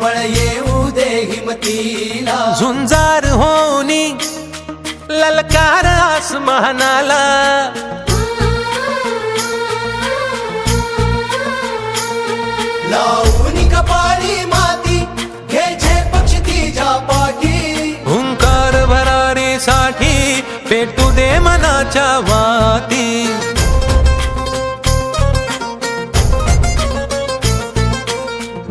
बळ येऊ दे हिमतीला, झुंजार होनी ललकार आसमानाला, लावून कपाळी माती घे झेप क्षितिजा पाठी, हुंकार भरारीसाठी पेटू दे मनाच्या वाती,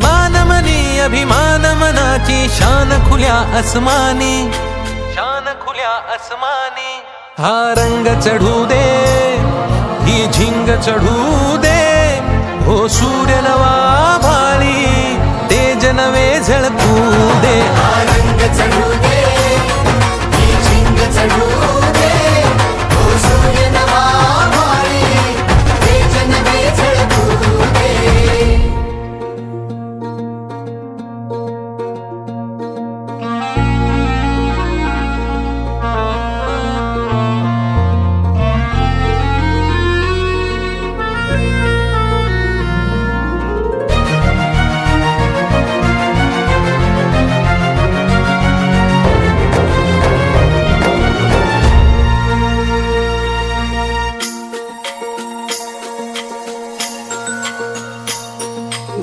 मानमनी अभिमान मनाची शान खुल्या आसमानी, शान खुल्या आसमानी, हा रंग चढू दे ही झिंग चढू दे, हो सूर्य नवा भाळी तेज नवे झळकू दे, हा रंग चढू दे ही झिंग चढू दे, हो सूर्य नवा भाळी तेज नवे झळकू दे.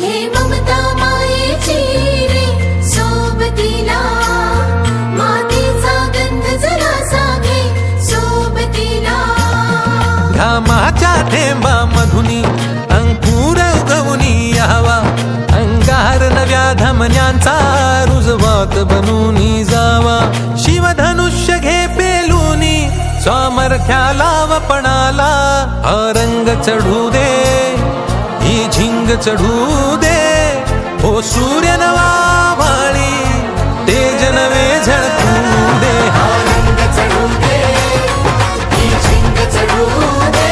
घे ममता मायेची रे सोबतीला, मातीचा गंध जरासा घे सोबतीला, घामाच्या थेंबा मधुनी अंकुर उगवूनी यावा, अंगार नव्या धमन्यांचा रुजवात बनूनी जावा, शिवधनुष्य घे पेलूनी सामर्थ्याला वपणाला, हा रंग चढू दे ही झिंग चढू दे, हो सूर्य नवा भाळी तेज नवे झळकू दे, हा रंग चढू दे ही झिंग चढू दे,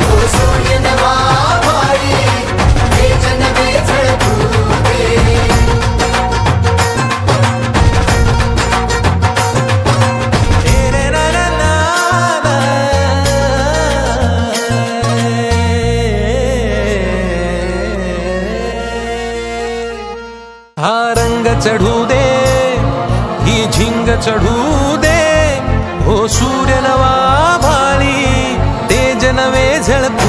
हो सूर्य नवा भाळी तेज नवे झळकू दे. हा रंग चढू दे ही झिंग चढू दे, हो सूर्य नवा भाळी तेज नवे झळकू